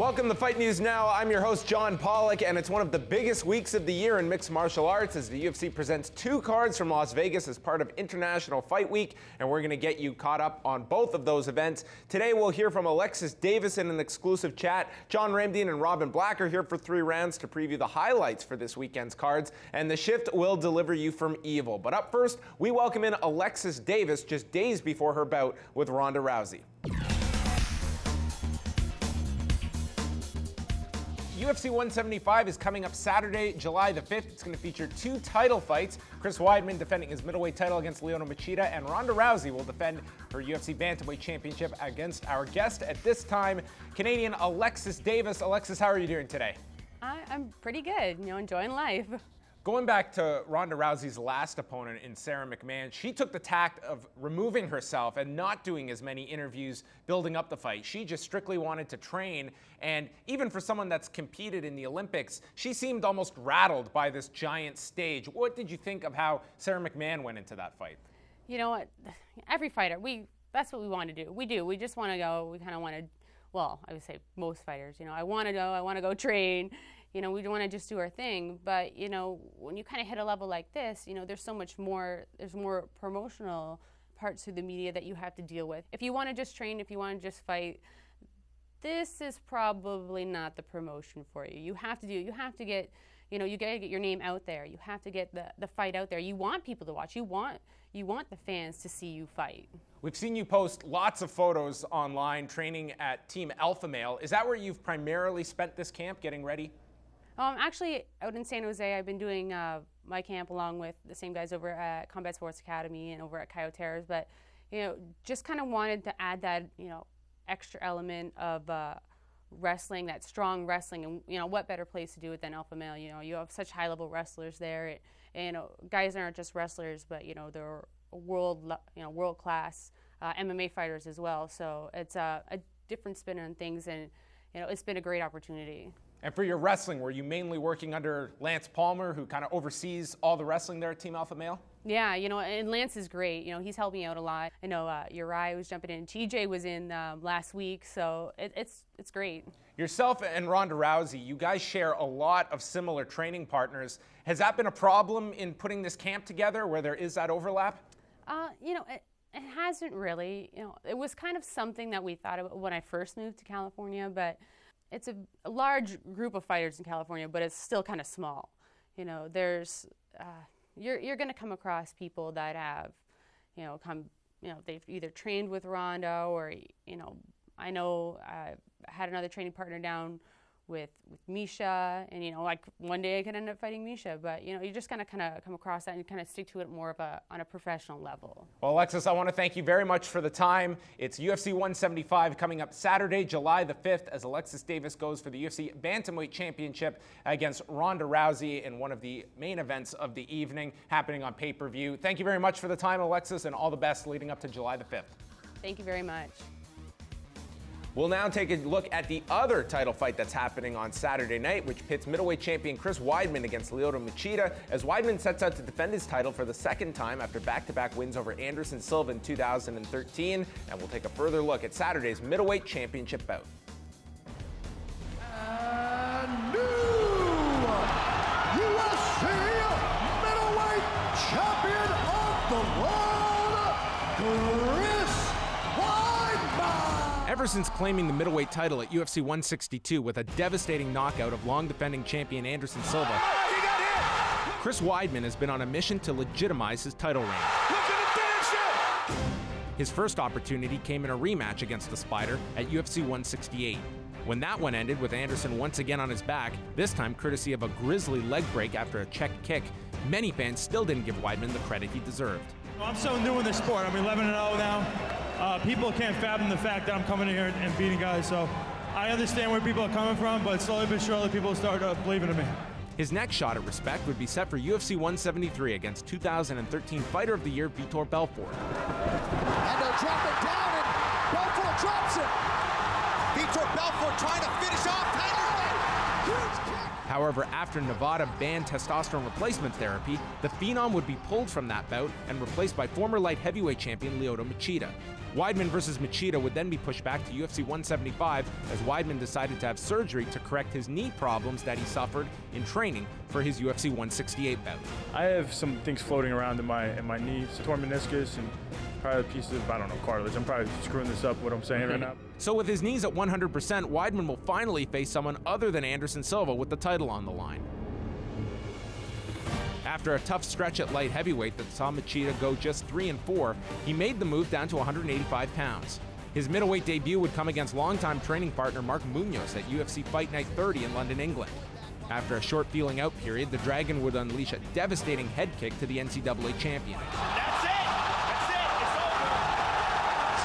Welcome to Fight News Now. I'm your host, John Pollock, and it's one of the biggest weeks of the year in mixed martial arts as the UFC presents two cards from Las Vegas as part of International Fight Week, and we're going to get you caught up on both of those events. Today, we'll hear from Alexis Davis in an exclusive chat. John Ramdeen and Robin Black are here for 3 rounds to preview the highlights for this weekend's cards, and The Shift will deliver you from evil. But up first, we welcome in Alexis Davis just days before her bout with Ronda Rousey. UFC 175 is coming up Saturday, July the 5th. It's going to feature 2 title fights. Chris Weidman defending his middleweight title against Lyoto Machida, and Ronda Rousey will defend her UFC Bantamweight Championship against our guest at this time, Canadian Alexis Davis. Alexis, how are you doing today? I'm pretty good, enjoying life. Going back to Ronda Rousey's last opponent in Sarah McMahon, she took the tact of removing herself and not doing as many interviews building up the fight. She just strictly wanted to train, and even for someone that's competed in the Olympics, she seemed almost rattled by this giant stage. What did you think of how Sarah McMahon went into that fight? You know what? Every fighter, that's what we want to do. We just want to go. We kind of want to, well, I would say most fighters, I want to go train. We don't want to just do our thing, but, when you kind of hit a level like this, there's so much more, there's more promotional parts through the media that you have to deal with. If you want to just train, if you want to just fight, this is probably not the promotion for you. You have to get, you got to get your name out there. You have to get the fight out there. You want people to watch. You want the fans to see you fight. We've seen you post lots of photos online training at Team Alpha Male. Is that where you've primarily spent this camp getting ready? Actually, out in San Jose, I've been doing my camp along with the same guys over at Combat Sports Academy and over at Coyoteras, but, just kind of wanted to add that, extra element of wrestling, that strong wrestling, and, what better place to do it than Alpha Male? You have such high-level wrestlers there, and, guys aren't just wrestlers, but, they're world-class MMA fighters as well, so it's a different spin on things, and, it's been a great opportunity. And for your wrestling, were you mainly working under Lance Palmer, who kind of oversees all the wrestling there at Team Alpha Male? Yeah, and Lance is great. He's helped me out a lot. I know Uriah was jumping in. TJ was in last week, so it's great. Yourself and Ronda Rousey, you guys share a lot of similar training partners. Has that been a problem in putting this camp together, where there is that overlap? It hasn't really. It was kind of something that we thought about when I first moved to California, but it's a large group of fighters in California, but it's still kind of small. There's you're going to come across people that have, they've either trained with Ronda or, I know I had another training partner down with Misha, and like one day I could end up fighting Misha, but you're just gonna kind of come across that and kind of stick to it more of on a professional level. Well, Alexis, I want to thank you very much for the time. It's UFC 175 coming up Saturday, July the 5th, as Alexis Davis goes for the UFC Bantamweight Championship against Ronda Rousey in one of the main events of the evening, happening on pay-per-view. Thank you very much for the time, Alexis, and all the best leading up to July the 5th. Thank you very much. We'll now take a look at the other title fight that's happening on Saturday night, which pits middleweight champion Chris Weidman against Lyoto Machida, as Weidman sets out to defend his title for the second time after back-to-back wins over Anderson Silva in 2013. And we'll take a further look at Saturday's middleweight championship bout. And new UFC middleweight champion of the world, Ever since claiming the middleweight title at UFC 162 with a devastating knockout of long-defending champion Anderson Silva, Chris Weidman has been on a mission to legitimize his title reign. His first opportunity came in a rematch against the Spider at UFC 168. When that one ended with Anderson once again on his back, this time courtesy of a grisly leg break after a check kick, many fans still didn't give Weidman the credit he deserved. I'm so new in this sport. I'm 11-0 now. People can't fathom the fact that I'm coming in here and beating guys, so I understand where people are coming from, but slowly but surely people start believing in me. His next shot at respect would be set for UFC 173 against 2013 Fighter of the Year Vitor Belfort. And they'll drop it down, and Belfort drops it. Vitor Belfort trying to finish off Tiger's huge kick. However, after Nevada banned testosterone replacement therapy, the Phenom would be pulled from that bout and replaced by former light heavyweight champion Lyoto Machida. Weidman versus Machida would then be pushed back to UFC 175 as Weidman decided to have surgery to correct his knee problems that he suffered in training for his UFC 168 bout. I have some things floating around in my knee, torn meniscus, and probably a piece of, I don't know, cartilage. I'm probably screwing this up, what I'm saying right now. So with his knees at 100%, Weidman will finally face someone other than Anderson Silva with the title on the line. After a tough stretch at light heavyweight that saw Machida go just 3-4, he made the move down to 185 pounds. His middleweight debut would come against longtime training partner Mark Munoz at UFC Fight Night 30 in London, England. After a short feeling out period, the Dragon would unleash a devastating head kick to the NCAA champion. That's it! That's it! It's over!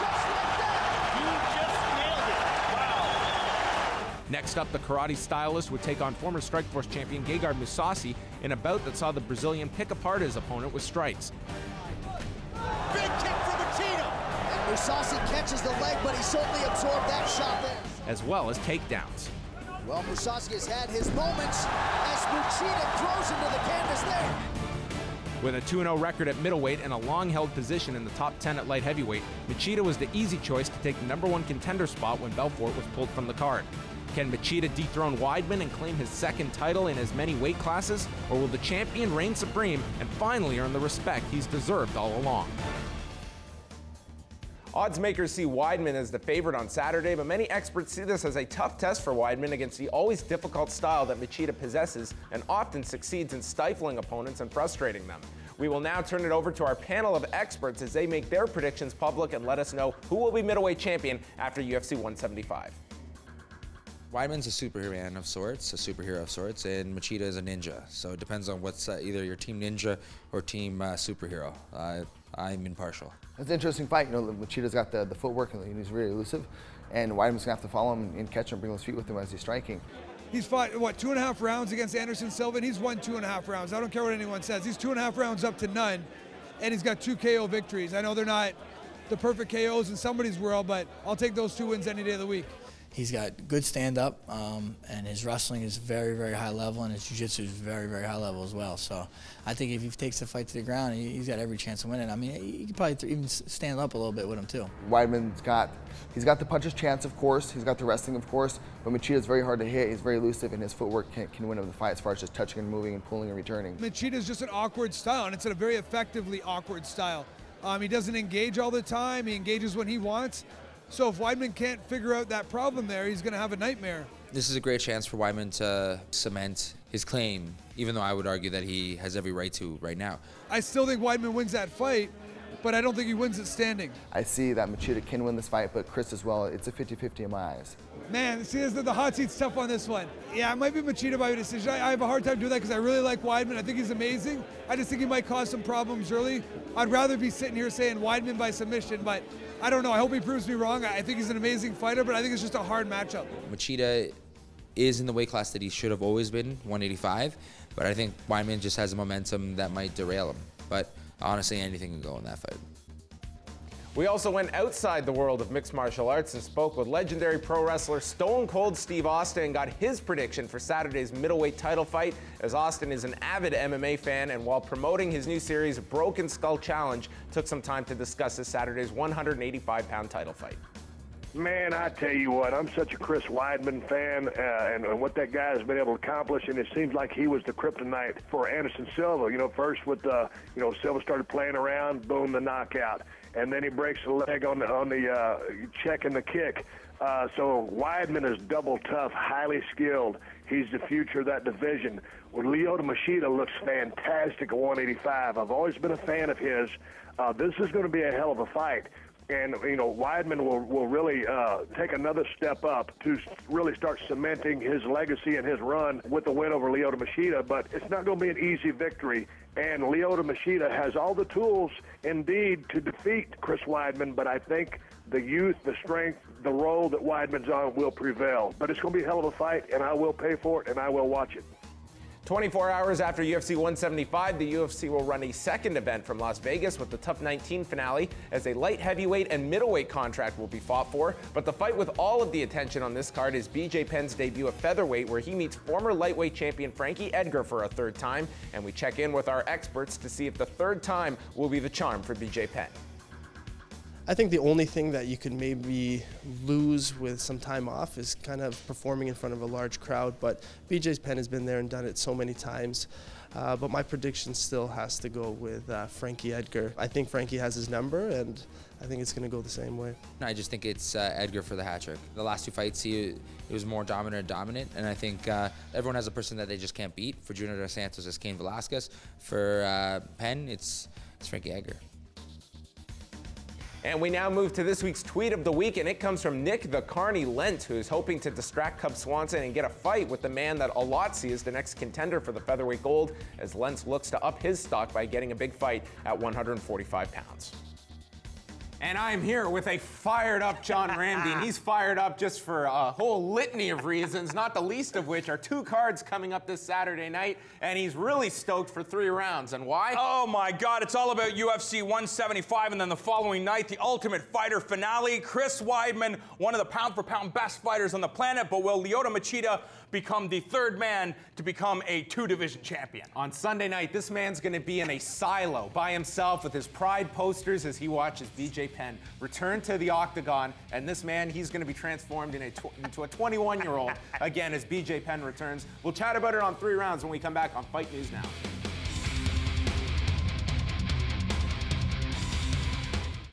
Just like that! You just nailed it! Wow! Next up, the karate stylist would take on former Strikeforce champion Gegard Mousasi in a bout that saw the Brazilian pick apart his opponent with strikes. Big kick from Machida! And Mousasi catches the leg, but he certainly absorbed that shot there. As well as takedowns. Well, Mousasi has had his moments as Machida throws him to the canvas there. With a 2-0 record at middleweight and a long-held position in the top 10 at light heavyweight, Machida was the easy choice to take the #1 contender spot when Belfort was pulled from the card. Can Machida dethrone Weidman and claim his second title in as many weight classes, or will the champion reign supreme and finally earn the respect he's deserved all along? Odds makers see Weidman as the favorite on Saturday, but many experts see this as a tough test for Weidman against the always difficult style that Machida possesses and often succeeds in stifling opponents and frustrating them. We will now turn it over to our panel of experts as they make their predictions public and let us know who will be middleweight champion after UFC 175. Weidman's a superhero of sorts, and Machida is a ninja. So it depends on what's either your team ninja or team superhero. I'm impartial. It's an interesting fight. You know, Machida's got the footwork and he's really elusive, and Weidman's gonna have to follow him and catch him, bring those feet with him as he's striking. He's fought, what, 2.5 rounds against Anderson Silva, and he's won 2.5 rounds. I don't care what anyone says. He's 2.5 rounds up to none, and he's got 2 KO victories. I know they're not the perfect KOs in somebody's world, but I'll take those 2 wins any day of the week. He's got good stand-up, and his wrestling is very, very high level, and his jiu-jitsu is very, very high level as well. So I think if he takes the fight to the ground, he's got every chance of winning. I mean, he could probably even stand up a little bit with him, too. Weidman's got the puncher's chance, of course. He's got the wrestling, of course. But Machida's very hard to hit. He's very elusive, and his footwork can win him the fight as far as just touching and moving and pulling and returning. Machida's just an awkward style, and it's a very effectively awkward style. He doesn't engage all the time. He engages when he wants. So if Weidman can't figure out that problem there, he's going to have a nightmare. This is a great chance for Weidman to cement his claim, even though I would argue that he has every right to right now. I still think Weidman wins that fight, but I don't think he wins it standing. I see that Machida can win this fight, but Chris as well. It's a 50-50 in my eyes. Man, see, the hot seat's tough on this one. Yeah, it might be Machida by decision. I have a hard time doing that because I really like Weidman. I think he's amazing. I just think he might cause some problems early. I'd rather be sitting here saying Weidman by submission, but I don't know. I hope he proves me wrong. I think he's an amazing fighter, but I think it's just a hard matchup. Machida is in the weight class that he should have always been, 185, but I think Weidman just has a momentum that might derail him. But honestly, anything can go in that fight. We also went outside the world of mixed martial arts and spoke with legendary pro wrestler Stone Cold Steve Austin and got his prediction for Saturday's middleweight title fight, as Austin is an avid MMA fan, and while promoting his new series Broken Skull Challenge, took some time to discuss this Saturday's 185-pound title fight. Man, I tell you what, I'm such a Chris Weidman fan, and what that guy has been able to accomplish, and it seems like he was the kryptonite for Anderson Silva. You know, first with Silva started playing around, boom, the knockout, and then he breaks the leg on the check and the kick. So Weidman is double tough, highly skilled. He's the future of that division. Well, Lyoto Machida looks fantastic at 185. I've always been a fan of his. This is going to be a hell of a fight. And, you know, Weidman will really take another step up to really start cementing his legacy and his run with the win over Lyoto Machida. But it's not going to be an easy victory. And Lyoto Machida has all the tools, indeed, to defeat Chris Weidman. But I think the youth, the strength, the role that Weidman's on will prevail. But it's going to be a hell of a fight, and I will pay for it, and I will watch it. 24 hours after UFC 175, the UFC will run a second event from Las Vegas with the TUF 19 finale, as a light heavyweight and middleweight contract will be fought for. But the fight with all of the attention on this card is BJ Penn's debut at featherweight, where he meets former lightweight champion Frankie Edgar for a third time. And we check in with our experts to see if the third time will be the charm for BJ Penn. I think the only thing that you could maybe lose with some time off is kind of performing in front of a large crowd, but BJ's Penn has been there and done it so many times. But my prediction still has to go with Frankie Edgar. I think Frankie has his number, and I think it's going to go the same way. I just think it's Edgar for the hat trick. The last two fights, he was more dominant, and I think everyone has a person that they just can't beat. For Junior Dos Santos, it's Cain Velasquez. For Penn, it's Frankie Edgar. And we now move to this week's tweet of the week, and it comes from Nick the Carney Lent, who is hoping to distract Cub Swanson and get a fight with the man that a lot see as the next contender for the featherweight gold, as Lentz looks to up his stock by getting a big fight at 145 pounds. And I'm here with a fired up John Ramsey, and he's fired up just for a whole litany of reasons, not the least of which are two cards coming up this Saturday night, and he's really stoked for 3 rounds. And why? Oh my God, it's all about UFC 175, and then the following night, the Ultimate Fighter finale. Chris Weidman, one of the pound-for-pound best fighters on the planet, but will Lyoto Machida become the third man to become a 2-division champion? On Sunday night, this man's going to be in a silo by himself with his Pride posters as he watches BJ Penn return to the octagon, and this man, he's going to be transformed into a 21-year-old again as BJ Penn returns. We'll chat about it on 3 rounds when we come back on Fight News Now.